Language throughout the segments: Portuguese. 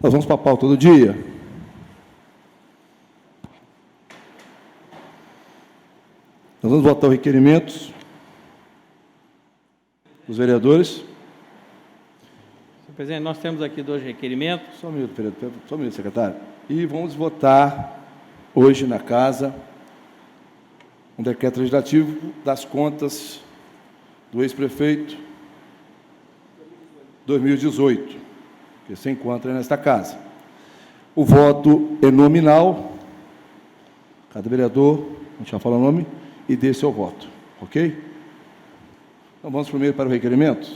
Nós vamos para a pauta do dia. Nós vamos votar os requerimentos dos vereadores. Senhor presidente, nós temos aqui 2 requerimentos. Só um minuto, vereador. Só um minuto, secretário. E vamos votar hoje na casa um decreto legislativo das contas do ex-prefeito 2018, que se encontra nesta casa. O voto é nominal. Cada vereador, a gente já fala o nome, e dê seu voto, ok? Então vamos primeiro para o requerimento.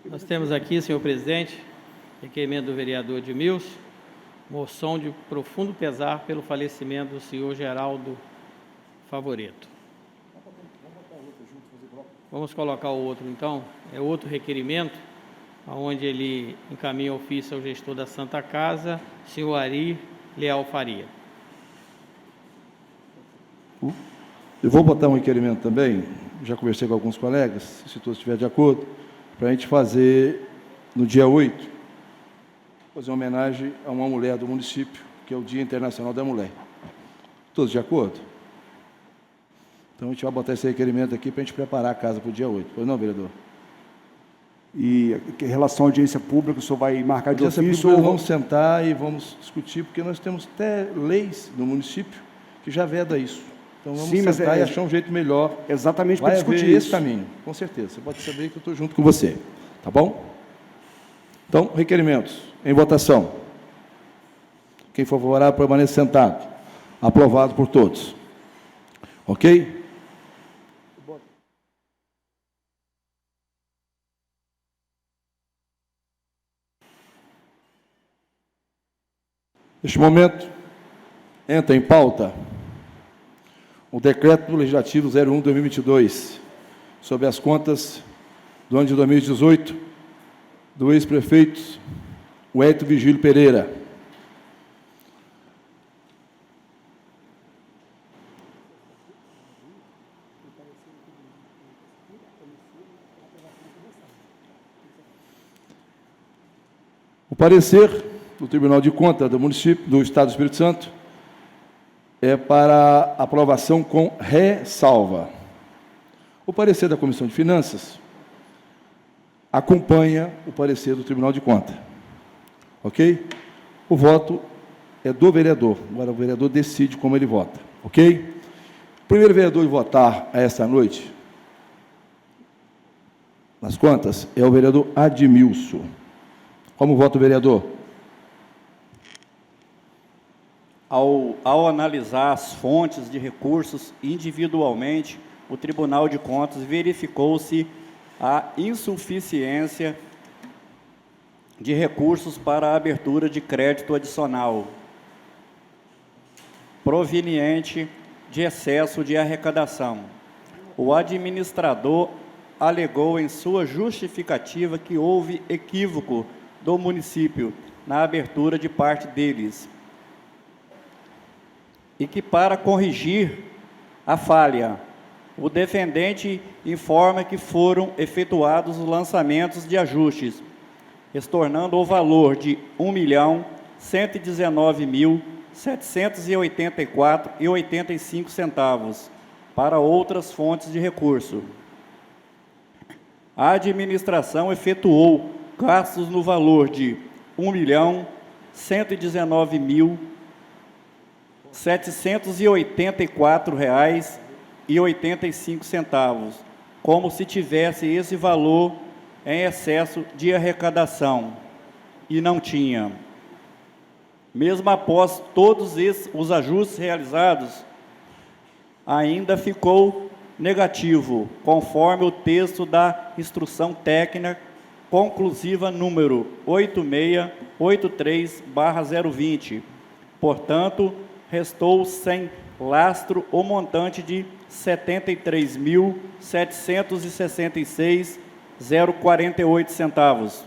Nós temos aqui, senhor presidente, requerimento do vereador Edmilson, moção de profundo pesar pelo falecimento do senhor Geraldo Favoreto. Vamos colocar o outro, então. É outro requerimento, onde ele encaminha ofício ao gestor da Santa Casa, senhor Ari Leal Faria. Eu vou botar um requerimento também, já conversei com alguns colegas, se todos estiverem de acordo, para a gente fazer, no dia 8, fazer uma homenagem a uma mulher do município, que é o Dia Internacional da Mulher. Todos de acordo? Então, a gente vai botar esse requerimento aqui para a gente preparar a casa para o dia 8. Pois não, vereador? E em relação à audiência pública, o senhor vai marcar de ofício? Nós vamos sentar e vamos discutir, porque nós temos até leis no município que já veda isso. Então, vamos sentar e achar um jeito melhor. Exatamente para discutir isso. Esse caminho, com certeza. Você pode saber que eu estou junto com você. Tá bom? Então, requerimentos em votação. Quem for favorável, permaneça sentado. Aprovado por todos. Ok? Neste momento, entra em pauta o Decreto Legislativo 01/2022, sobre as contas do ano de 2018, do ex-prefeito Wellington Vigílio Pereira. O parecer do Tribunal de Contas do município, do Estado do Espírito Santo, é para aprovação com ressalva. O parecer da Comissão de Finanças acompanha o parecer do Tribunal de Contas. Ok? O voto é do vereador. Agora o vereador decide como ele vota. Ok? O primeiro vereador a votar esta noite nas contas é o vereador Admilson. Como vota o vereador? Ao analisar as fontes de recursos individualmente, o Tribunal de Contas verificou-se a insuficiência de recursos para a abertura de crédito adicional, proveniente de excesso de arrecadação. O administrador alegou em sua justificativa que houve equívoco do município na abertura de parte deles, e que, para corrigir a falha, o defendente informa que foram efetuados os lançamentos de ajustes, estornando o valor de R$ 1.119.784,85 para outras fontes de recurso. A administração efetuou gastos no valor de R$ 1.119.784,85, como se tivesse esse valor em excesso de arrecadação, e não tinha. Mesmo após todos os ajustes realizados, ainda ficou negativo, conforme o texto da Instrução Técnica Conclusiva número 8683/020. Portanto, restou sem lastro o montante de R$ 73.766,048.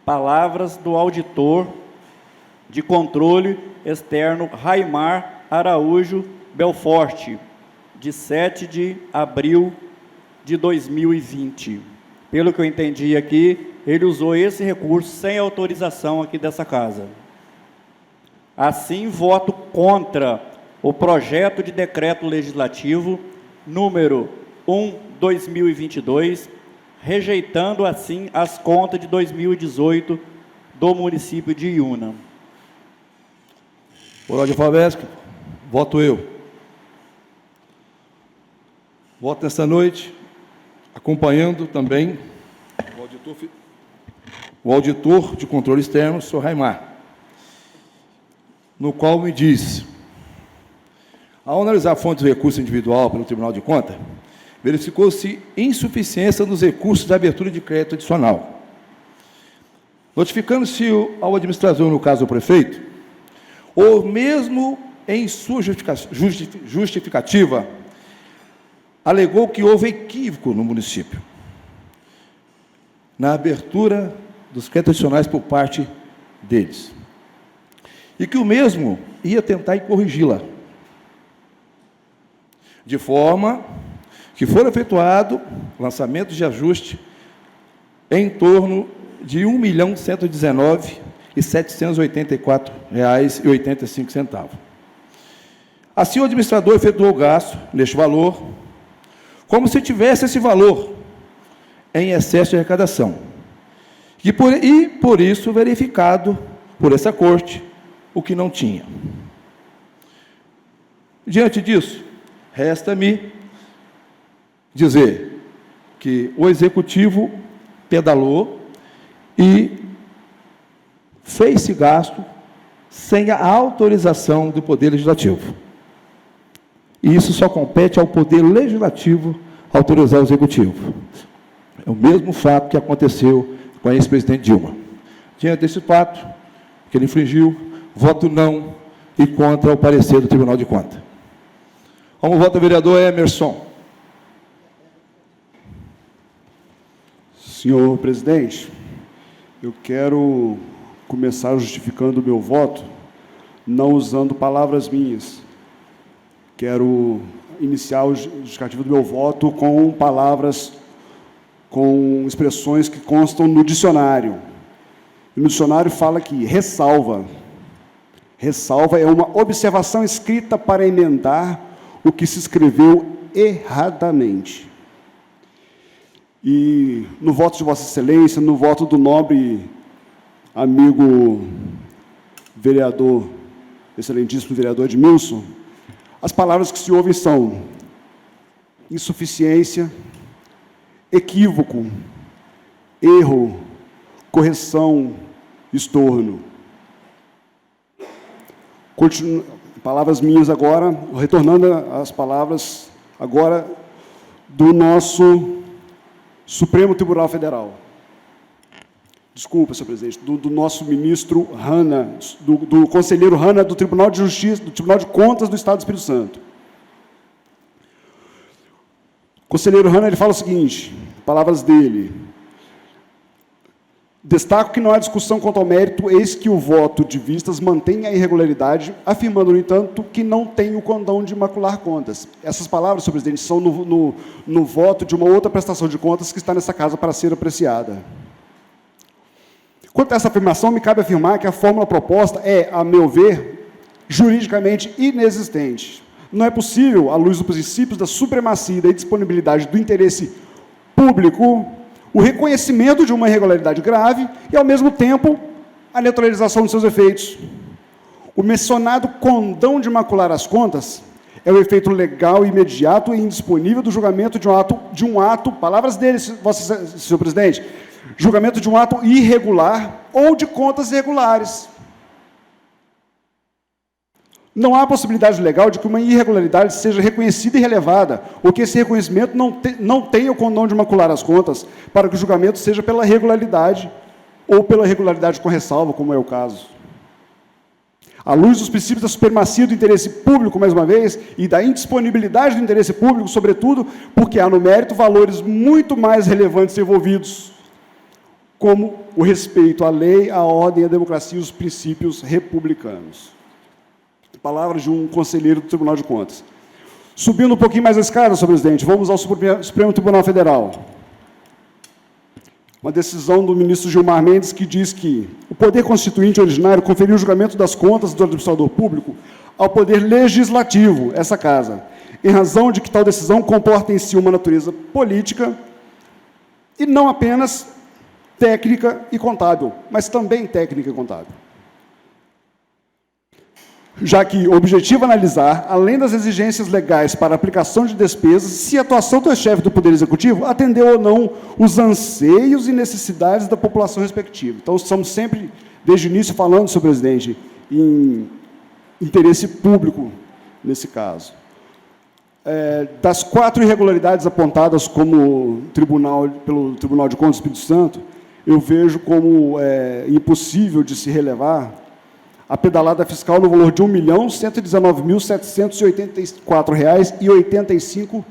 Palavras do auditor de controle externo Raimar Araújo Belforte, de 7 de abril de 2020. Pelo que eu entendi aqui, ele usou esse recurso sem autorização aqui dessa casa. Assim, voto contra o projeto de decreto legislativo número 1/2022, rejeitando, assim, as contas de 2018 do município de Iuna. Por ordem alfabética, voto eu. Voto nesta noite, acompanhando também o auditor de controle externo, o senhor Raimar, no qual me diz: ao analisar a fonte do recurso individual pelo Tribunal de Contas, verificou-se insuficiência nos recursos de abertura de crédito adicional. Notificando-se ao administrador, no caso o prefeito, ou mesmo em sua justificativa, alegou que houve equívoco no município na abertura dos créditos adicionais por parte deles, e que o mesmo ia tentar corrigi-la, de forma que for efetuado lançamento de ajuste em torno de R$ 1.119.784,85. Assim, o administrador efetuou o gasto neste valor, como se tivesse esse valor em excesso de arrecadação, e por isso verificado por essa corte o que não tinha. Diante disso, resta-me dizer que o Executivo pedalou e fez esse gasto sem a autorização do Poder Legislativo. E isso só compete ao Poder Legislativo autorizar o Executivo. É o mesmo fato que aconteceu com a ex-presidente Dilma. Diante desse fato, que ele infringiu, voto não e contra o parecer do Tribunal de Contas. Como vota o vereador Emerson. Senhor presidente, eu quero começar justificando o meu voto, não usando palavras minhas. Quero iniciar o justificativo do meu voto com palavras, com expressões que constam no dicionário. No dicionário fala que ressalva. Ressalva é uma observação escrita para emendar o que se escreveu erradamente. E no voto de Vossa Excelência, no voto do nobre amigo vereador, excelentíssimo vereador Edmilson, as palavras que se ouvem são insuficiência, equívoco, erro, correção, estorno. Palavras minhas agora, retornando às palavras agora do nosso Supremo Tribunal Federal. Desculpa, senhor presidente, do nosso ministro Hanna, do conselheiro Hanna do Tribunal de Justiça, do Tribunal de Contas do Estado do Espírito Santo. O conselheiro Hanna, ele fala o seguinte, palavras dele: destaco que não há discussão quanto ao mérito, eis que o voto de vistas mantém a irregularidade, afirmando, no entanto, que não tem o condão de macular contas. Essas palavras, senhor presidente, são no voto de uma outra prestação de contas que está nessa casa para ser apreciada. Quanto a essa afirmação, me cabe afirmar que a fórmula proposta é, a meu ver, juridicamente inexistente. Não é possível, à luz dos princípios da supremacia e da disponibilidade do interesse público, o reconhecimento de uma irregularidade grave e, ao mesmo tempo, a neutralização dos seus efeitos. O mencionado condão de macular as contas é o efeito legal, imediato e indisponível do julgamento de um ato, palavras dele, senhor presidente, julgamento de um ato irregular ou de contas irregulares. Não há possibilidade legal de que uma irregularidade seja reconhecida e relevada, ou que esse reconhecimento não tenha o condão de macular as contas, para que o julgamento seja pela regularidade, ou pela regularidade com ressalva, como é o caso. À luz dos princípios da supremacia do interesse público, mais uma vez, e da indisponibilidade do interesse público, sobretudo, porque há no mérito valores muito mais relevantes envolvidos, como o respeito à lei, à ordem, à democracia e os princípios republicanos. Palavras de um conselheiro do Tribunal de Contas. Subindo um pouquinho mais a escada, senhor presidente, vamos ao Supremo Tribunal Federal. Uma decisão do ministro Gilmar Mendes que diz que o poder constituinte originário conferiu o julgamento das contas do administrador público ao poder legislativo, essa casa, em razão de que tal decisão comporta em si uma natureza política e não apenas técnica e contábil, mas também técnica e contábil. Já que o objetivo é analisar, além das exigências legais para a aplicação de despesas, se a atuação do chefe do Poder Executivo atendeu ou não os anseios e necessidades da população respectiva. Então, estamos sempre, desde o início, falando, senhor presidente, em interesse público, nesse caso. Das 4 irregularidades apontadas pelo Tribunal de Contas do Espírito Santo, eu vejo como impossível de se relevar a pedalada fiscal no valor de R$ 1.119.784,85,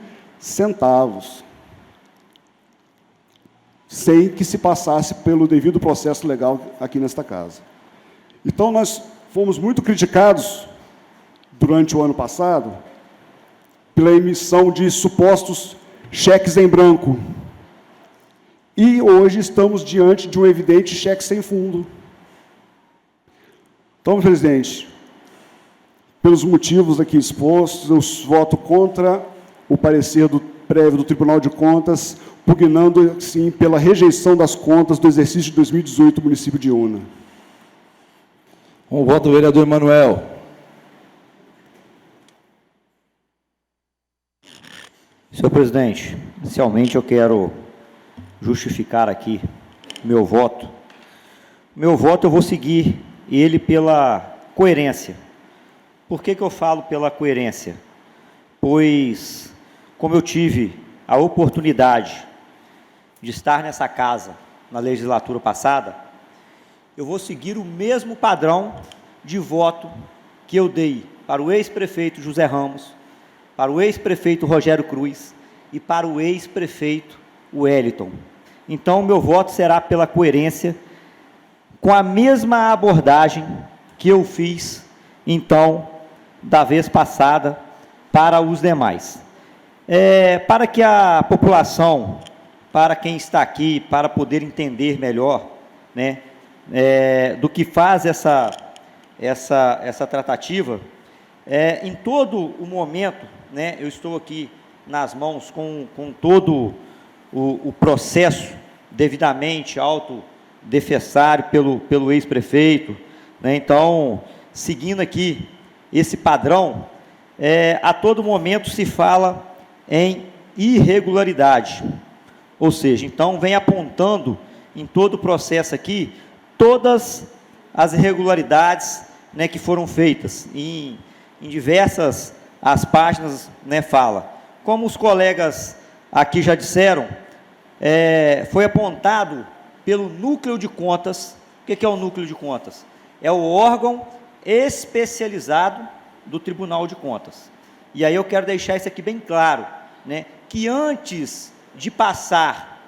sem que se passasse pelo devido processo legal aqui nesta casa. Então, nós fomos muito criticados, durante o ano passado, pela emissão de supostos cheques em branco. E hoje estamos diante de um evidente cheque sem fundo. Então, presidente, pelos motivos aqui expostos, eu voto contra o parecer prévio do Tribunal de Contas, pugnando, sim, pela rejeição das contas do exercício de 2018 do município de Una. Com o voto do vereador Emanuel. Senhor presidente, inicialmente eu quero justificar aqui meu voto. Meu voto eu vou seguir ele pela coerência. Por que eu falo pela coerência? Pois, como eu tive a oportunidade de estar nessa casa na legislatura passada, eu vou seguir o mesmo padrão de voto que eu dei para o ex-prefeito José Ramos, para o ex-prefeito Rogério Cruz e para o ex-prefeito Wellington. Então, meu voto será pela coerência, com a mesma abordagem que eu fiz, então, da vez passada, para os demais. Para que a população, para quem está aqui, para poder entender melhor, né, do que faz essa tratativa, em todo o momento, né, eu estou aqui nas mãos com todo o processo devidamente autodefensário pelo ex-prefeito, né, então, seguindo aqui esse padrão, a todo momento se fala em irregularidade, ou seja, então vem apontando em todo o processo aqui todas as irregularidades, né, que foram feitas em diversas as páginas, né, fala. Como os colegas aqui já disseram, foi apontado pelo núcleo de contas. O que é o núcleo de contas? É o órgão especializado do Tribunal de Contas. E aí eu quero deixar isso aqui bem claro, né, que antes de passar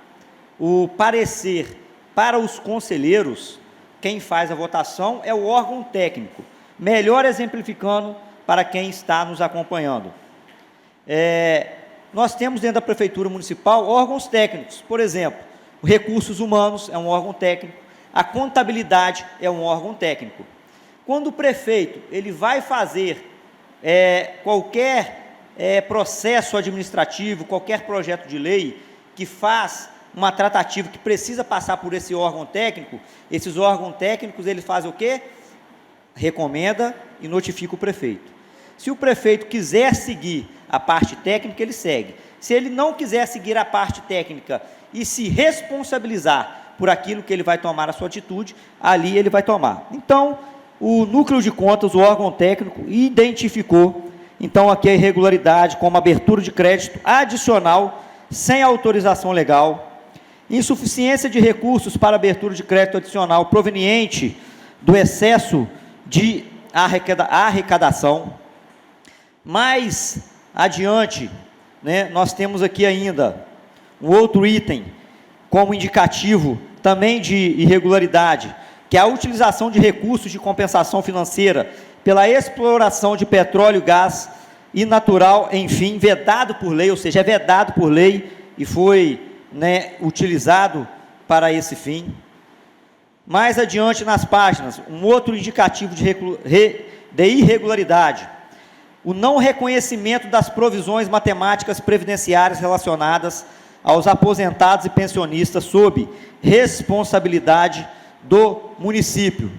o parecer para os conselheiros, quem faz a votação é o órgão técnico, melhor exemplificando para quem está nos acompanhando. Nós temos dentro da Prefeitura Municipal órgãos técnicos, por exemplo, recursos humanos é um órgão técnico, a contabilidade é um órgão técnico. Quando o prefeito ele vai fazer qualquer processo administrativo, qualquer projeto de lei que faz uma tratativa que precisa passar por esse órgão técnico, esses órgãos técnicos, eles fazem o quê? Recomenda e notifica o prefeito. Se o prefeito quiser seguir a parte técnica, ele segue. Se ele não quiser seguir a parte técnica e se responsabilizar por aquilo que ele vai tomar a sua atitude, ali ele vai tomar. Então, o núcleo de contas, o órgão técnico, identificou, então, aqui a irregularidade como abertura de crédito adicional, sem autorização legal, insuficiência de recursos para abertura de crédito adicional proveniente do excesso de arrecadação. Mais adiante, né, nós temos aqui ainda um outro item como indicativo também de irregularidade, que é a utilização de recursos de compensação financeira pela exploração de petróleo, gás e natural, enfim, vedado por lei, ou seja, é vedado por lei e foi, né, utilizado para esse fim. Mais adiante nas páginas, um outro indicativo de irregularidade, o não reconhecimento das provisões matemáticas previdenciárias relacionadas aos aposentados e pensionistas sob responsabilidade do município.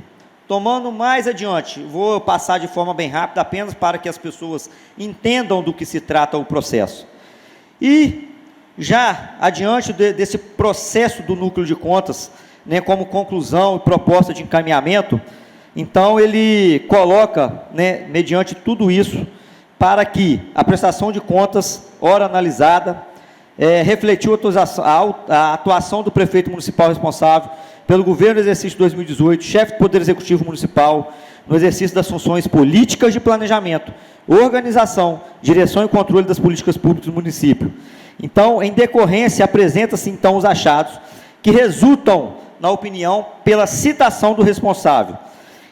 Tomando mais adiante, vou passar de forma bem rápida, apenas para que as pessoas entendam do que se trata o processo. E, já adiante desse processo do núcleo de contas, né, como conclusão e proposta de encaminhamento, então ele coloca, né, mediante tudo isso, para que a prestação de contas, ora analisada, refletiu a atuação do prefeito municipal responsável pelo governo do exercício de 2018, chefe do Poder Executivo Municipal, no exercício das funções políticas de planejamento, organização, direção e controle das políticas públicas do município. Então, em decorrência, apresenta-se então os achados que resultam, na opinião, pela citação do responsável.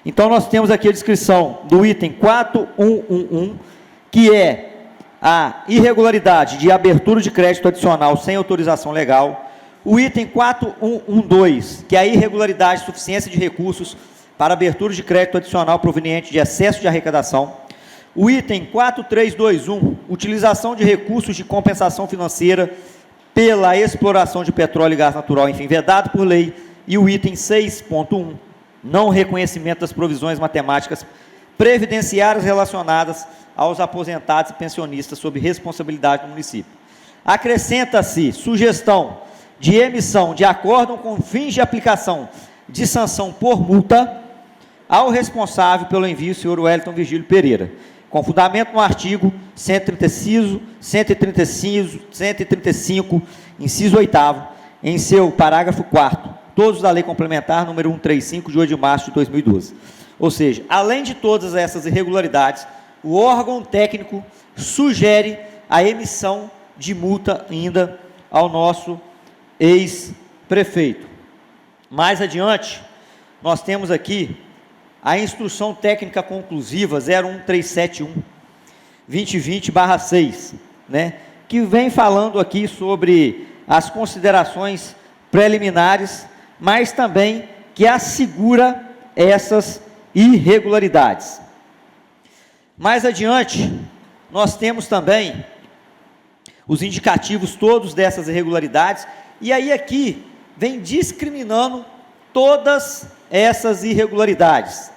Então, nós temos aqui a descrição do item 4111, que é a irregularidade de abertura de crédito adicional sem autorização legal. O item 4112, que é a irregularidade de suficiência de recursos para abertura de crédito adicional proveniente de excesso de arrecadação. O item 4321, utilização de recursos de compensação financeira pela exploração de petróleo e gás natural, enfim, vedado por lei. E o item 6.1, não reconhecimento das provisões matemáticas previdenciárias relacionadas aos aposentados e pensionistas sob responsabilidade do município. Acrescenta-se sugestão de emissão de acórdão com fins de aplicação de sanção por multa ao responsável pelo envio, senhor Wellington Virgílio Pereira, com fundamento no artigo 135, inciso 8º, em seu parágrafo 4º, todos da Lei Complementar número 135, de 8 de março de 2012. Ou seja, além de todas essas irregularidades, o órgão técnico sugere a emissão de multa ainda ao nosso ex-prefeito. Mais adiante, nós temos aqui a instrução técnica conclusiva 01371 2020/6, né, que vem falando aqui sobre as considerações preliminares, mas também que assegura essas irregularidades. Mais adiante, nós temos também os indicativos todos dessas irregularidades, e aí aqui vem discriminando todas essas irregularidades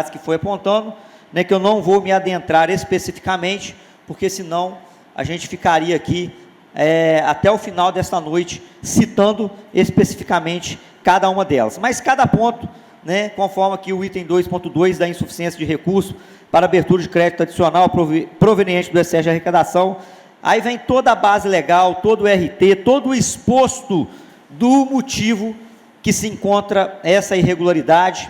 que foi apontando, né, que eu não vou me adentrar especificamente, porque senão a gente ficaria aqui até o final desta noite, citando especificamente cada uma delas. Mas cada ponto, né, conforme aqui o item 2.2 da insuficiência de recurso para abertura de crédito adicional proveniente do excesso de arrecadação, aí vem toda a base legal, todo o RT, todo o exposto do motivo que se encontra essa irregularidade.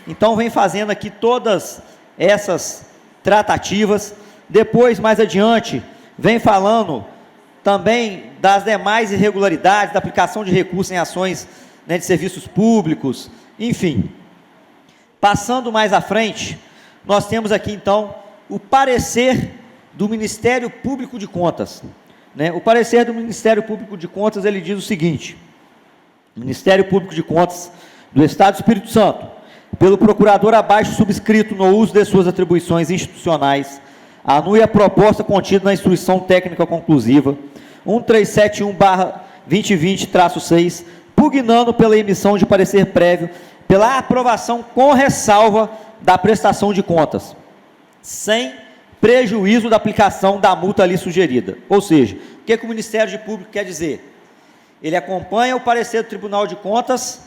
Então, vem fazendo aqui todas essas tratativas. Depois, mais adiante, vem falando também das demais irregularidades, da aplicação de recursos em ações, né, de serviços públicos, enfim. Passando mais à frente, nós temos aqui, então, o parecer do Ministério Público de Contas, né? O parecer do Ministério Público de Contas, ele diz o seguinte: Ministério Público de Contas do Estado do Espírito Santo, pelo procurador abaixo subscrito no uso de suas atribuições institucionais, anule a proposta contida na instrução técnica conclusiva 1371/2020-6, pugnando pela emissão de parecer prévio pela aprovação com ressalva da prestação de contas, sem prejuízo da aplicação da multa ali sugerida. Ou seja, o que o Ministério Público quer dizer? Ele acompanha o parecer do Tribunal de Contas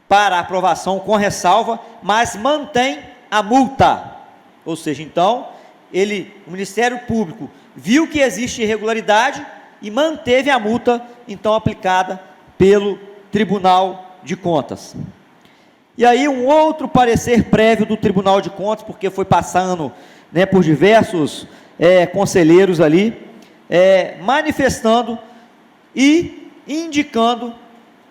para aprovação com ressalva, mas mantém a multa. Ou seja, então, o Ministério Público viu que existe irregularidade e manteve a multa, então, aplicada pelo Tribunal de Contas. E aí, um outro parecer prévio do Tribunal de Contas, porque foi passando, né, por diversos conselheiros ali, manifestando e indicando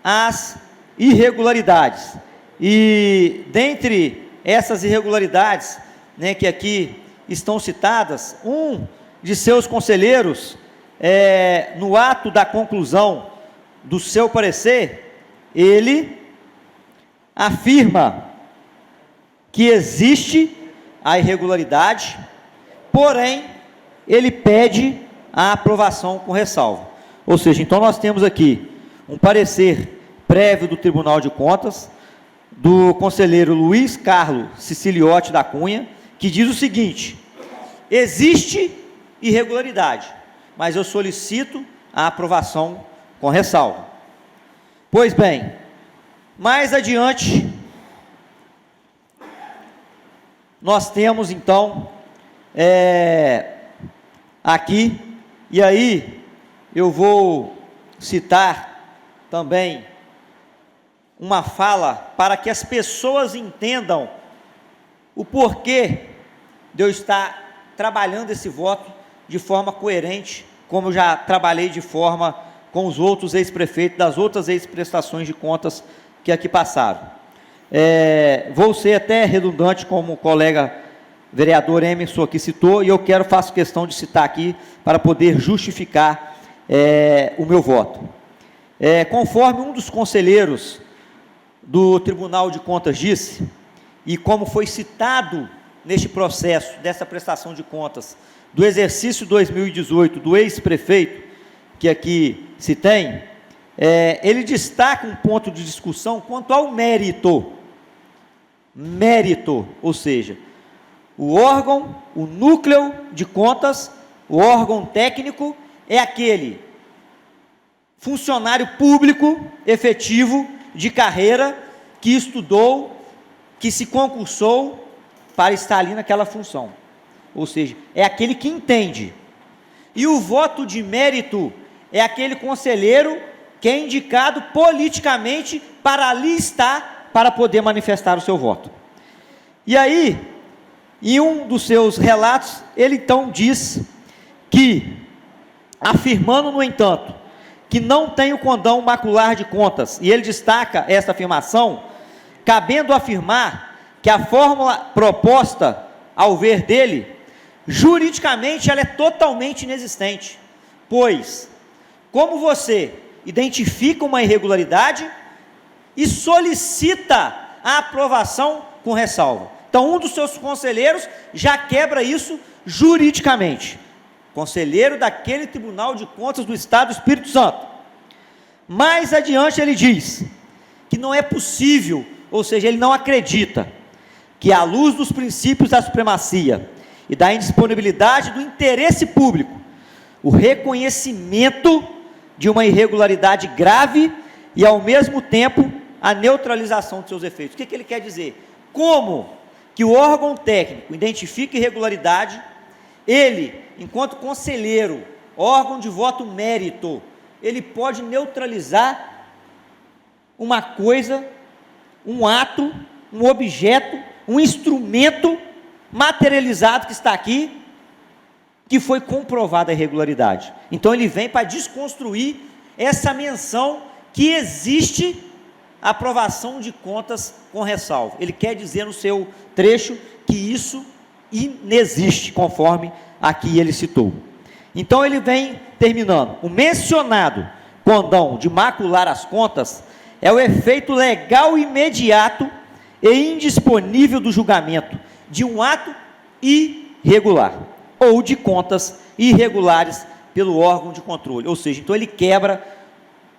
as irregularidades. E dentre essas irregularidades, né, que aqui estão citadas, um de seus conselheiros, no ato da conclusão do seu parecer, ele afirma que existe a irregularidade, porém, ele pede a aprovação com ressalva. Ou seja, então nós temos aqui um parecer prévio do Tribunal de Contas, do conselheiro Luiz Carlos Siciliotti da Cunha, que diz o seguinte: existe irregularidade, mas eu solicito a aprovação com ressalva. Pois bem, mais adiante, nós temos então, aqui, e aí eu vou citar também uma fala para que as pessoas entendam o porquê de eu estar trabalhando esse voto de forma coerente, como eu já trabalhei de forma com os outros ex-prefeitos das outras ex-prestações de contas que aqui passaram. Vou ser até redundante, como o colega vereador Emerson aqui citou, e eu faço questão de citar aqui para poder justificar o meu voto. Conforme um dos conselheiros do Tribunal de Contas disse, e como foi citado neste processo dessa prestação de contas do exercício 2018 do ex-prefeito, que aqui se tem, ele destaca um ponto de discussão quanto ao mérito. Mérito, ou seja, o órgão, o núcleo de contas, o órgão técnico é aquele funcionário público efetivo de carreira que estudou, que se concursou para estar ali naquela função. Ou seja, é aquele que entende. E o voto de mérito é aquele conselheiro que é indicado politicamente para ali estar, para poder manifestar o seu voto. E aí, em um dos seus relatos, ele então diz que, afirmando, no entanto, que não tem o condão macular de contas, e ele destaca essa afirmação, cabendo afirmar que a fórmula proposta, ao ver dele, juridicamente ela é totalmente inexistente, pois, como você identifica uma irregularidade e solicita a aprovação com ressalva. Então, um dos seus conselheiros já quebra isso juridicamente. Conselheiro daquele Tribunal de Contas do Estado do Espírito Santo. Mais adiante ele diz que não é possível, ou seja, ele não acredita que, à luz dos princípios da supremacia e da indisponibilidade do interesse público, o reconhecimento de uma irregularidade grave e, ao mesmo tempo, a neutralização de seus efeitos. O que ele quer dizer? Como que o órgão técnico identifica irregularidade, ele, enquanto conselheiro, órgão de voto mérito, ele pode neutralizar uma coisa, um ato, um objeto, um instrumento materializado que está aqui, que foi comprovada a irregularidade. Então ele vem para desconstruir essa menção que existe a aprovação de contas com ressalva. Ele quer dizer no seu trecho que isso inexiste, conforme aqui ele citou. Então ele vem terminando. O mencionado condão de macular as contas é o efeito legal imediato e indisponível do julgamento de um ato irregular ou de contas irregulares pelo órgão de controle. Ou seja, então ele quebra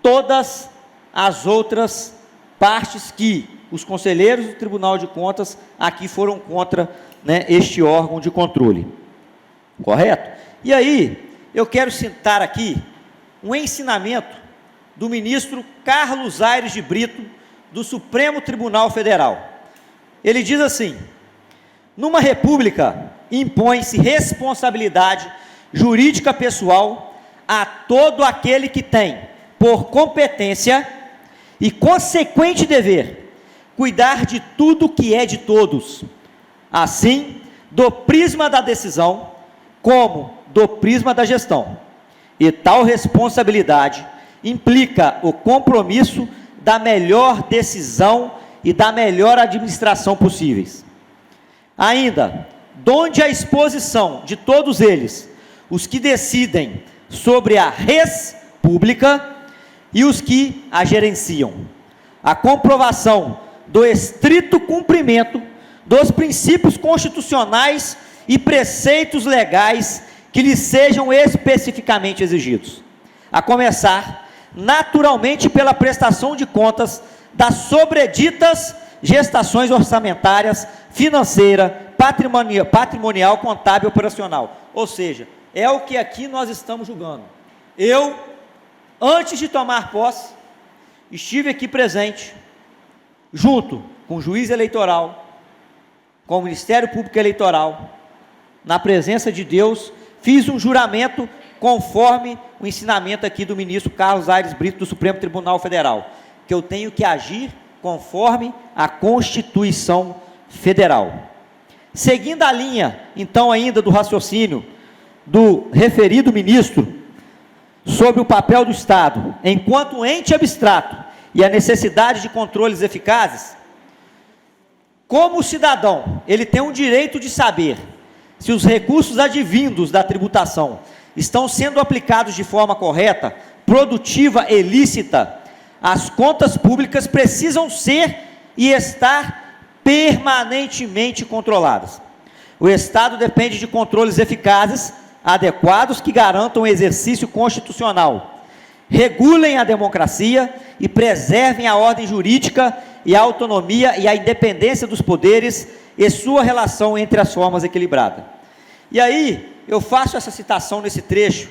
todas as outras partes que os conselheiros do Tribunal de Contas aqui foram contra, né, este órgão de controle. Correto? E aí, eu quero citar aqui um ensinamento do ministro Carlos Aires de Brito, do Supremo Tribunal Federal. Ele diz assim: numa república, impõe-se responsabilidade jurídica pessoal a todo aquele que tem, por competência e consequente dever, cuidar de tudo que é de todos, assim, do prisma da decisão, como do prisma da gestão. E tal responsabilidade implica o compromisso da melhor decisão e da melhor administração possíveis. Ainda, donde a exposição de todos eles, os que decidem sobre a res pública, e os que a gerenciam. A comprovação do estrito cumprimento dos princípios constitucionais e preceitos legais que lhes sejam especificamente exigidos. A começar, naturalmente, pela prestação de contas das sobreditas gestações orçamentárias, financeira, patrimonial, contábil e operacional. Ou seja, é o que aqui nós estamos julgando. Eu, antes de tomar posse, estive aqui presente, junto com o juiz eleitoral, com o Ministério Público Eleitoral, na presença de Deus, fiz um juramento conforme o ensinamento aqui do ministro Carlos Aires Brito, do Supremo Tribunal Federal, que eu tenho que agir conforme a Constituição Federal. Seguindo a linha, então, ainda do raciocínio do referido ministro sobre o papel do Estado enquanto ente abstrato e a necessidade de controles eficazes, como o cidadão, ele tem um direito de saber se os recursos advindos da tributação estão sendo aplicados de forma correta, produtiva e lícita. As contas públicas precisam ser e estar permanentemente controladas. O Estado depende de controles eficazes, adequados, que garantam o exercício constitucional, regulem a democracia e preservem a ordem jurídica e a autonomia e a independência dos poderes e sua relação entre as formas equilibrada. E aí, eu faço essa citação nesse trecho,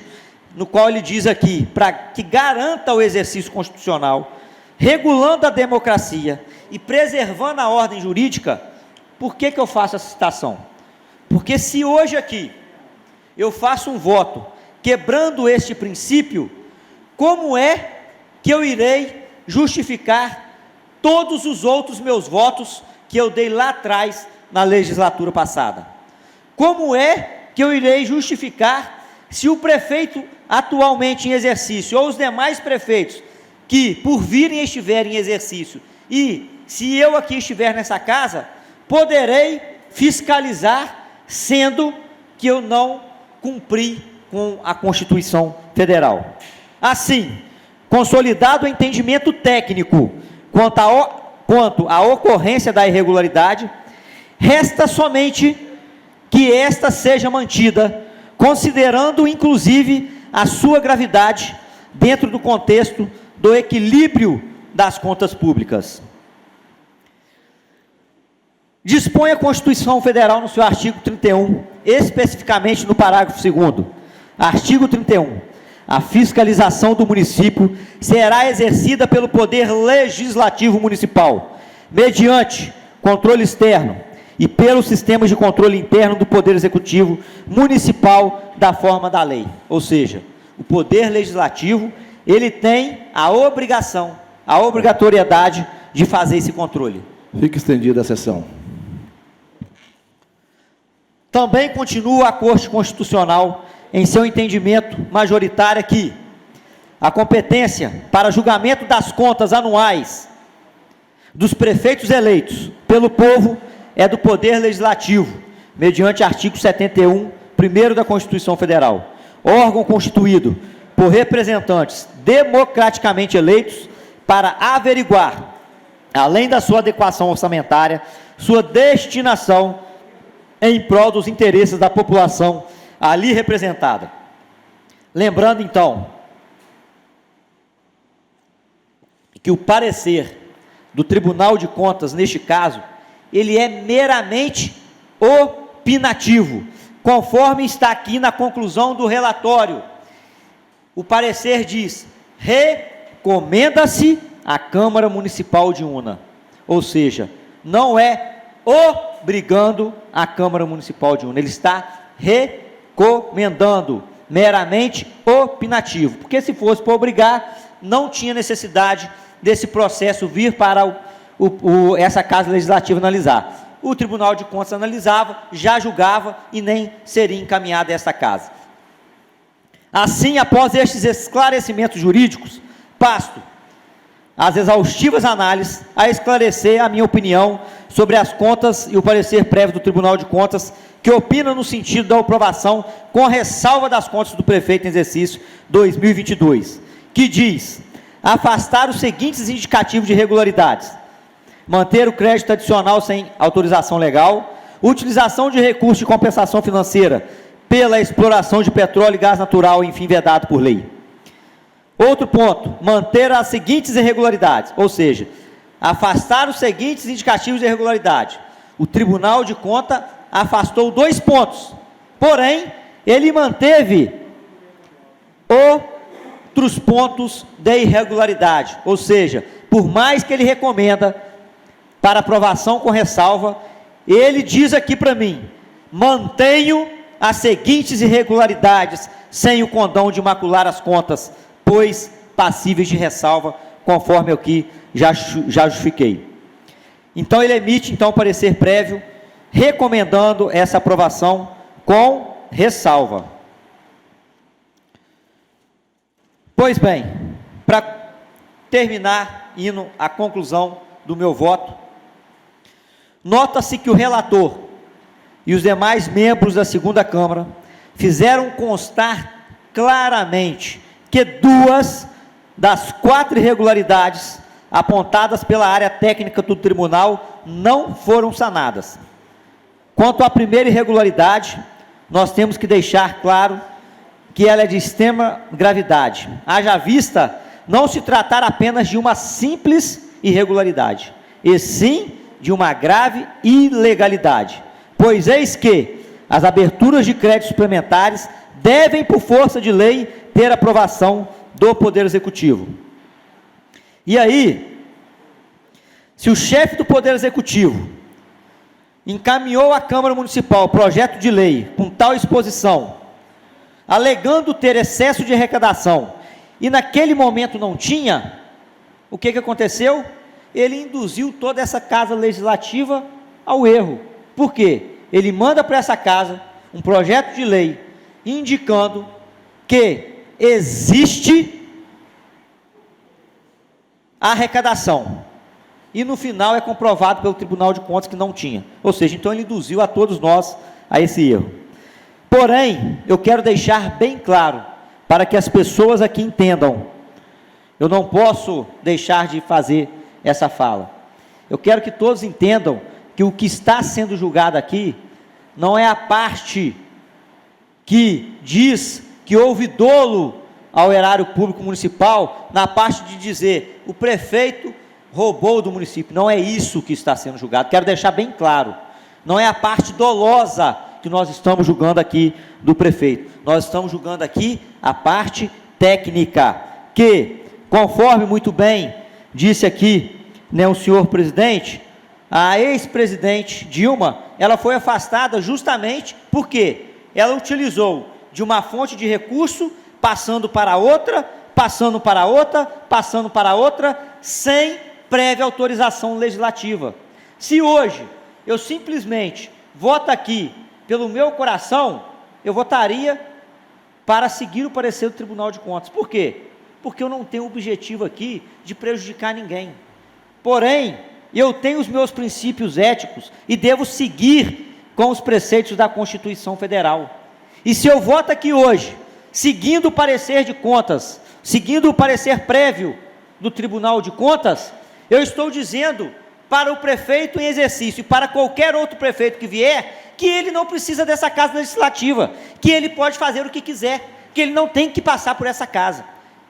no qual ele diz aqui, para que garanta o exercício constitucional, regulando a democracia e preservando a ordem jurídica. Por que eu faço essa citação? Porque se hoje aqui eu faço um voto quebrando este princípio, como é que eu irei justificar todos os outros meus votos que eu dei lá atrás na legislatura passada? Como é que eu irei justificar se o prefeito atualmente em exercício, ou os demais prefeitos que por virem estiverem em exercício, e se eu aqui estiver nessa casa, poderei fiscalizar, sendo que eu não cumpri com a Constituição Federal? Assim, consolidado o entendimento técnico quanto à ocorrência da irregularidade, resta somente que esta seja mantida, considerando inclusive a sua gravidade dentro do contexto do equilíbrio das contas públicas. Dispõe a Constituição Federal no seu artigo 31, especificamente no parágrafo 2º, artigo 31, a fiscalização do município será exercida pelo Poder Legislativo Municipal, mediante controle externo e pelos sistemas de controle interno do Poder Executivo Municipal da forma da lei. Ou seja, o Poder Legislativo, ele tem a obrigação, a obrigatoriedade de fazer esse controle. Fica estendida a sessão. Também continua a Corte Constitucional em seu entendimento majoritário que a competência para julgamento das contas anuais dos prefeitos eleitos pelo povo é do Poder Legislativo, mediante artigo 71, 1º da Constituição Federal, órgão constituído por representantes democraticamente eleitos para averiguar, além da sua adequação orçamentária, sua destinação em prol dos interesses da população ali representada. Lembrando, então, que o parecer do Tribunal de Contas, neste caso, ele é meramente opinativo, conforme está aqui na conclusão do relatório. O parecer diz: recomenda-se à Câmara Municipal de Una. Ou seja, não é obrigando a Câmara Municipal de Una, ele está recomendando, meramente opinativo, porque se fosse para obrigar, não tinha necessidade desse processo vir para essa Casa Legislativa analisar. O Tribunal de Contas analisava, já julgava e nem seria encaminhada a essa casa. Assim, após estes esclarecimentos jurídicos, passo às exaustivas análises a esclarecer a minha opinião sobre as contas e o parecer prévio do Tribunal de Contas, que opina no sentido da aprovação com ressalva das contas do prefeito em exercício 2022, que diz: afastar os seguintes indicativos de irregularidades: manter o crédito adicional sem autorização legal, utilização de recursos de compensação financeira pela exploração de petróleo e gás natural em fim vedado por lei. Outro ponto, manter as seguintes irregularidades, ou seja, afastar os seguintes indicativos de irregularidade. O Tribunal de Contas afastou 2 pontos, porém, ele manteve outros pontos de irregularidade, ou seja, por mais que ele recomenda para aprovação com ressalva, ele diz aqui para mim: mantenho as seguintes irregularidades sem o condão de macular as contas, pois passíveis de ressalva, conforme aqui já justifiquei. Então ele emite então parecer prévio, recomendando essa aprovação com ressalva. Pois bem, para terminar, indo à conclusão do meu voto, nota-se que o relator e os demais membros da segunda Câmara fizeram constar claramente que 2 das 4 irregularidades apontadas pela área técnica do tribunal não foram sanadas. Quanto à primeira irregularidade, nós temos que deixar claro que ela é de extrema gravidade, haja vista não se tratar apenas de uma simples irregularidade, e sim de uma grave ilegalidade, pois eis que as aberturas de créditos suplementares devem, por força de lei, ter aprovação do Poder Executivo. E aí, se o chefe do Poder Executivo encaminhou à Câmara Municipal projeto de lei com tal exposição, alegando ter excesso de arrecadação, e naquele momento não tinha, o que aconteceu? Ele induziu toda essa casa legislativa ao erro. Por quê? Ele manda para essa casa um projeto de lei indicando que existe a arrecadação, e no final é comprovado pelo Tribunal de Contas que não tinha. Ou seja, então ele induziu a todos nós a esse erro. Porém, eu quero deixar bem claro, para que as pessoas aqui entendam, eu não posso deixar de fazer essa fala. Eu quero que todos entendam que o que está sendo julgado aqui não é a parte que diz que houve dolo ao erário público municipal, na parte de dizer o prefeito roubou do município. Não é isso que está sendo julgado, quero deixar bem claro. Não é a parte dolosa que nós estamos julgando aqui do prefeito, nós estamos julgando aqui a parte técnica, que, conforme muito bem disse aqui, né, o senhor presidente, a ex-presidente Dilma, ela foi afastada justamente porque ela utilizou de uma fonte de recurso, passando para outra, passando para outra, passando para outra, sem prévia autorização legislativa. Se hoje eu simplesmente voto aqui pelo meu coração, eu votaria para seguir o parecer do Tribunal de Contas. Por quê? Porque eu não tenho o objetivo aqui de prejudicar ninguém. Porém, eu tenho os meus princípios éticos e devo seguir com os preceitos da Constituição Federal. E se eu voto aqui hoje, seguindo o parecer de contas, seguindo o parecer prévio do Tribunal de Contas, eu estou dizendo para o prefeito em exercício e para qualquer outro prefeito que vier, que ele não precisa dessa casa legislativa, que ele pode fazer o que quiser, que ele não tem que passar por essa casa.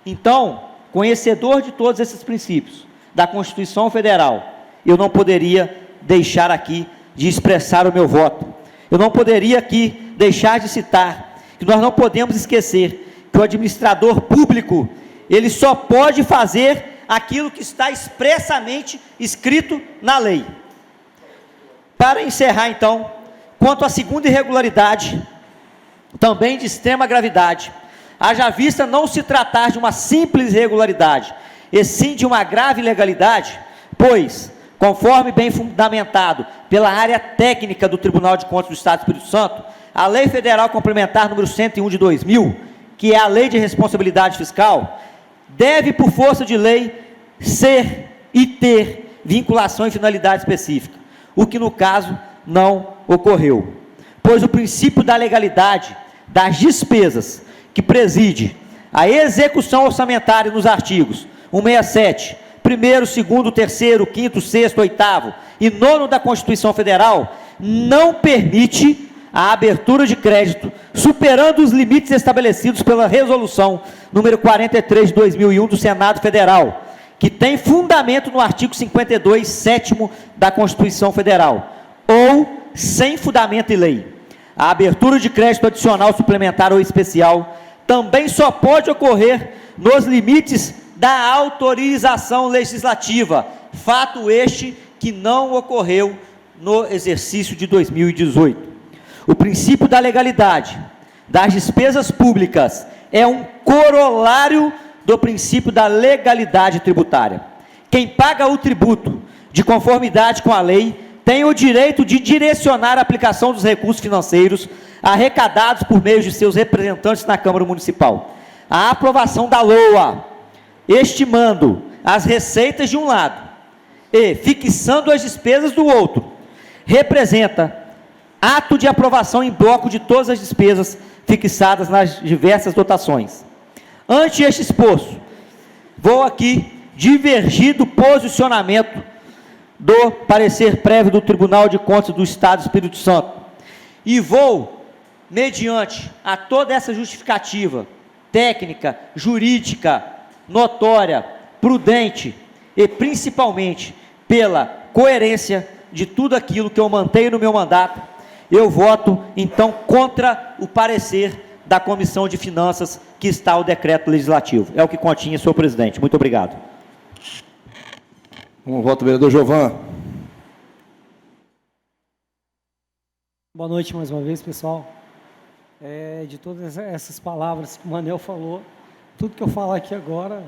Então, conhecedor de todos esses princípios da Constituição Federal, eu não poderia deixar aqui de expressar o meu voto. Eu não poderia aqui deixar de citar que nós não podemos esquecer que o administrador público, ele só pode fazer aquilo que está expressamente escrito na lei. Para encerrar, então, quanto à segunda irregularidade, também de extrema gravidade, haja vista não se tratar de uma simples irregularidade, e sim de uma grave ilegalidade, pois, conforme bem fundamentado pela área técnica do Tribunal de Contas do Estado do Espírito Santo, a Lei Federal Complementar número 101 de 2000, que é a Lei de Responsabilidade Fiscal, deve, por força de lei, ser e ter vinculação e finalidade específica, o que no caso não ocorreu, pois o princípio da legalidade das despesas que preside a execução orçamentária nos artigos 167, 1º, 2º, 3º, 5º, 6º, 8º e 9º da Constituição Federal, não permite a abertura de crédito superando os limites estabelecidos pela Resolução número 43 de 2001 do Senado Federal, que tem fundamento no artigo 52, 7º da Constituição Federal, ou sem fundamento em lei. A abertura de crédito adicional, suplementar ou especial também só pode ocorrer nos limites da autorização legislativa, fato este que não ocorreu no exercício de 2018. O princípio da legalidade das despesas públicas é um corolário do princípio da legalidade tributária. Quem paga o tributo de conformidade com a lei tem o direito de direcionar a aplicação dos recursos financeiros arrecadados por meio de seus representantes na Câmara Municipal. A aprovação da LOA, estimando as receitas de um lado e fixando as despesas do outro, representa ato de aprovação em bloco de todas as despesas fixadas nas diversas dotações. Ante este exposto, vou aqui divergir do posicionamento do parecer prévio do Tribunal de Contas do Estado do Espírito Santo e vou, mediante a toda essa justificativa técnica, jurídica, notória, prudente e principalmente pela coerência de tudo aquilo que eu mantenho no meu mandato, eu voto então contra o parecer da Comissão de Finanças que está o decreto legislativo. É o que continha, senhor presidente. Muito obrigado. Como voto, vereador Giovan. Boa noite mais uma vez, pessoal. De todas essas palavras que o Manel falou, tudo que eu falar aqui agora,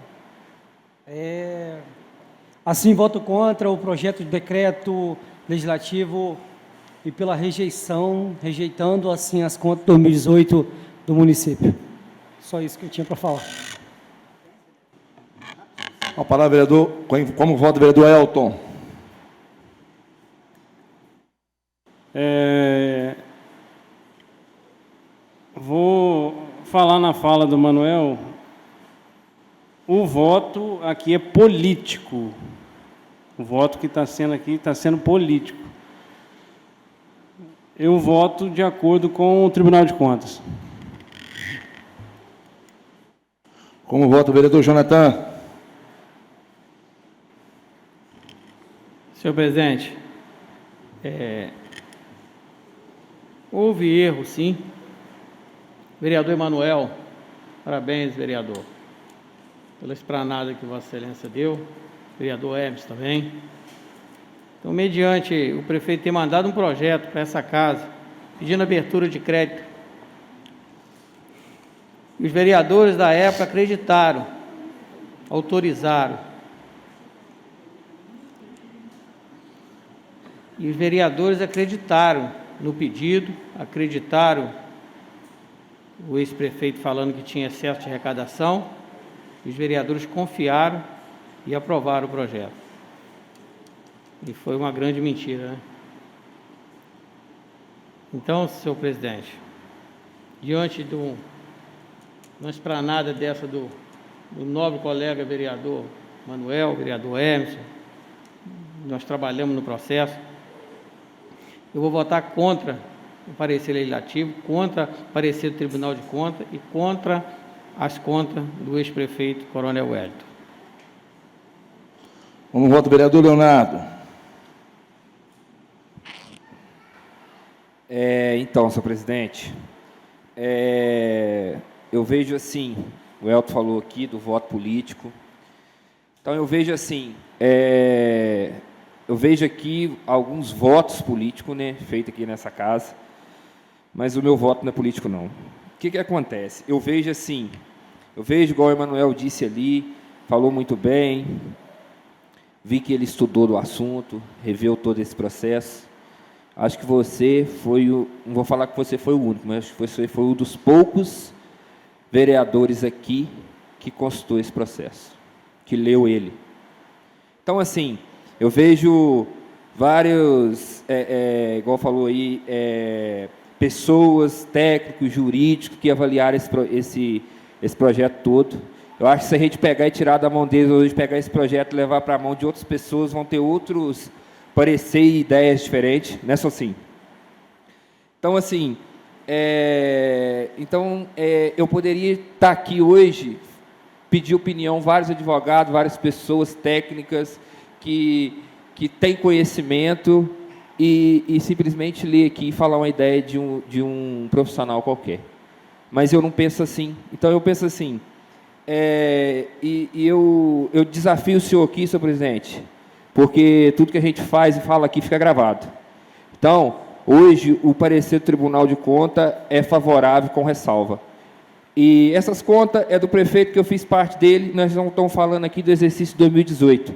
assim, voto contra o projeto de decreto legislativo e pela rejeitando assim as contas de 2018 do município. Só isso que eu tinha para falar. A palavra, vereador, como voto, vereador Elton. Vou falar na fala do Manuel. O voto aqui é político. O voto que está sendo aqui está sendo político. Eu voto de acordo com o Tribunal de Contas. Como voto, vereador Jonathan. Senhor presidente, houve erro, sim. Vereador Emanuel, parabéns, vereador, pela esplanada que Vossa Excelência deu. Vereador Hermes também. Então, mediante o prefeito ter mandado um projeto para essa casa, pedindo abertura de crédito, os vereadores da época acreditaram, autorizaram. E os vereadores acreditaram no pedido, acreditaram o ex-prefeito falando que tinha excesso de arrecadação, e os vereadores confiaram e aprovaram o projeto. E foi uma grande mentira, né? Então, senhor presidente, diante de uma esplanada dessa do nobre colega vereador Manuel, vereador Emerson, nós trabalhamos no processo, eu vou votar contra o parecer legislativo, contra o parecer do Tribunal de Contas e contra as contas do ex-prefeito Coronel Wellington. Como voto, vereador Leonardo. Então, senhor presidente, eu vejo assim, o Elton falou aqui do voto político, então eu vejo assim, eu vejo aqui alguns votos políticos, né, feitos aqui nessa casa, mas o meu voto não é político, não. O que acontece? Eu vejo assim, igual o Emanuel disse ali, falou muito bem, vi que ele estudou do assunto, reveu todo esse processo. Acho que você foi não vou falar que você foi o único, mas acho que você foi um dos poucos vereadores aqui que consultou esse processo, que leu ele. Então, assim, eu vejo vários, igual falou aí, pessoas, técnicos, jurídicos, que avaliaram esse projeto todo. Eu acho que se a gente pegar e tirar da mão deles hoje, pegar esse projeto e levar para a mão de outras pessoas, vão ter outros parecer e ideias diferentes, não é só assim. Então, assim, eu poderia estar aqui hoje, pedir opinião, vários advogados, várias pessoas técnicas que têm conhecimento e simplesmente ler aqui e falar uma ideia de um profissional qualquer. Mas eu não penso assim. Então, eu penso assim, eu desafio o senhor aqui, senhor presidente, porque tudo que a gente faz e fala aqui fica gravado. Então, hoje, o parecer do Tribunal de Contas é favorável com ressalva. E essas contas é do prefeito, que eu fiz parte dele, nós não estamos falando aqui do exercício de 2018.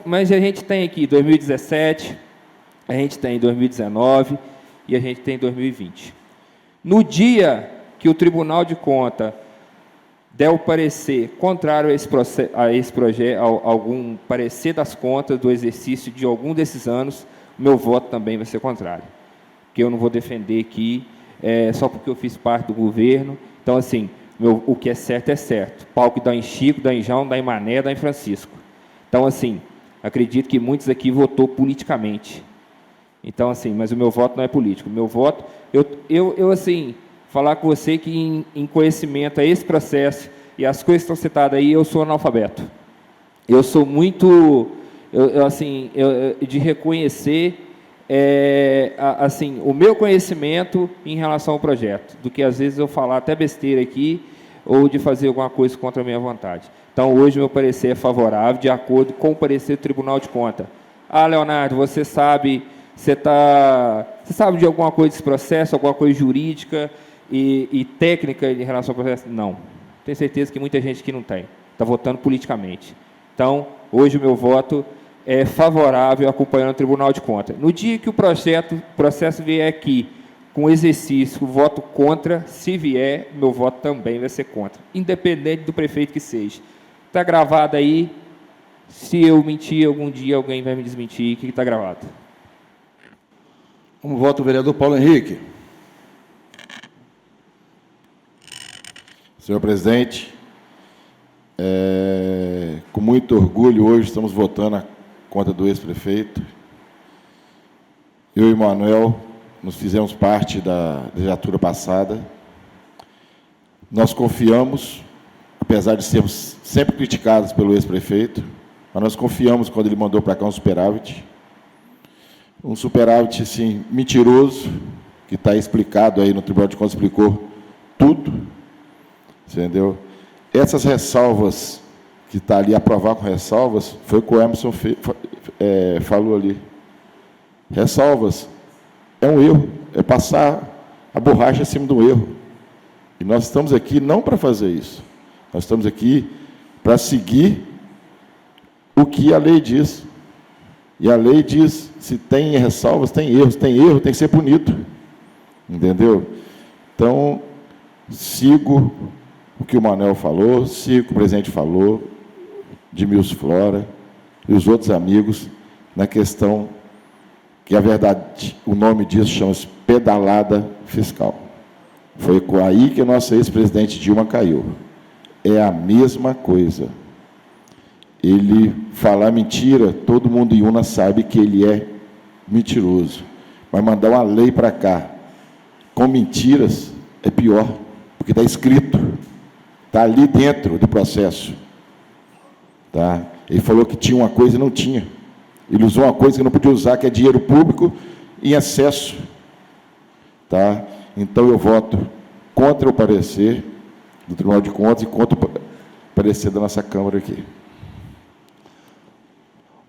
Mas a gente tem aqui 2017, a gente tem 2019 e a gente tem 2020. No dia que o Tribunal de Contas der o parecer contrário a esse projeto, algum parecer das contas do exercício de algum desses anos, o meu voto também vai ser contrário. Porque eu não vou defender aqui só porque eu fiz parte do governo. Então, assim, o que é certo. Pau que dá em Chico, dá em João, dá em Mané, dá em Francisco. Então, assim, acredito que muitos aqui votou politicamente. Então, assim, mas o meu voto não é político. O meu voto, assim, falar com você que em conhecimento a esse processo e as coisas que estão citadas aí, eu sou analfabeto. Eu sou muito, de reconhecer, assim, o meu conhecimento em relação ao projeto, do que às vezes eu falar até besteira aqui, ou de fazer alguma coisa contra a minha vontade. Então, hoje, o meu parecer é favorável, de acordo com o parecer do Tribunal de Contas. Ah, Leonardo, você sabe de alguma coisa desse processo, alguma coisa jurídica e técnica em relação ao processo? Não. Tenho certeza que muita gente aqui não tem. Está votando politicamente. Então, hoje, o meu voto é favorável, acompanhando o Tribunal de Contas. No dia que o processo vier aqui com exercício, voto contra, se vier, meu voto também vai ser contra, independente do prefeito que seja. Está gravado aí, se eu mentir, algum dia alguém vai me desmentir, que está gravado. Como vota o vereador Paulo Henrique? Senhor presidente, com muito orgulho, hoje estamos votando a conta do ex-prefeito. Eu e o Manuel nos fizemos parte da legislatura passada. Nós confiamos, apesar de sermos sempre criticados pelo ex-prefeito, mas nós confiamos quando ele mandou para cá um superávit, assim, mentiroso, que está explicado aí no Tribunal de Contas, explicou tudo, entendeu? Essas ressalvas, que está ali, aprovar com ressalvas, foi o que o Emerson falou ali. Ressalvas é um erro, é passar a borracha em cima do erro. E nós estamos aqui não para fazer isso. Nós estamos aqui para seguir o que a lei diz. E a lei diz, se tem ressalvas, tem erros. Tem erro, tem que ser punido. Entendeu? Então, sigo o que o Manuel falou, sigo o que o presidente falou, de Mills Flora e os outros amigos, na questão que, a verdade, o nome disso chama-se pedalada fiscal. Foi aí que o nosso ex-presidente Dilma caiu. É a mesma coisa. Ele falar mentira, todo mundo em Una sabe que ele é mentiroso. Mas mandar uma lei para cá com mentiras é pior, porque está escrito, está ali dentro do processo. Tá? Ele falou que tinha uma coisa e não tinha. Ele usou uma coisa que não podia usar, que é dinheiro público em excesso. Tá? Então, eu voto contra o parecer do Tribunal de Contas e contra o parecer da nossa Câmara aqui.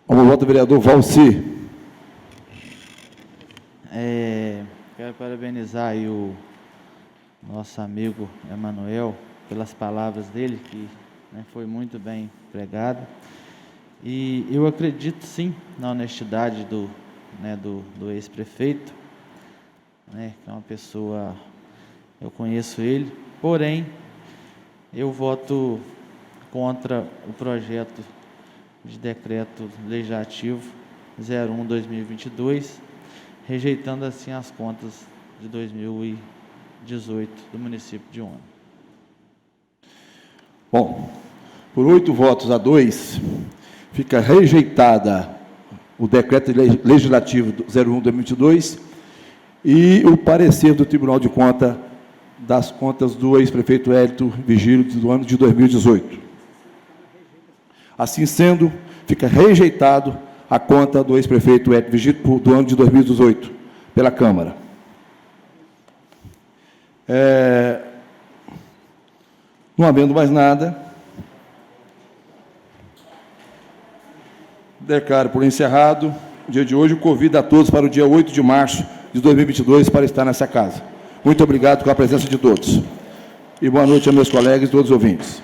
Como vota o vereador Valci? Quero parabenizar aí o nosso amigo Emanuel pelas palavras dele, que foi muito bem pregado. E eu acredito, sim, na honestidade do ex-prefeito, que é uma pessoa, eu conheço ele, porém, eu voto contra o projeto de decreto legislativo 01/2022, rejeitando assim as contas de 2018 do município de Una. Bom, por 8 votos a 2, fica rejeitada o decreto legislativo 01/2022 e o parecer do Tribunal de Contas das contas do ex-prefeito Hélito Vigílio do ano de 2018. Assim sendo, fica rejeitado a conta do ex-prefeito Hélito Vigílio do ano de 2018 pela Câmara. Não havendo mais nada, declaro por encerrado o dia de hoje e convido a todos para o dia 8 de março de 2022 para estar nessa casa. Muito obrigado com a presença de todos. E boa noite a meus colegas e todos os ouvintes.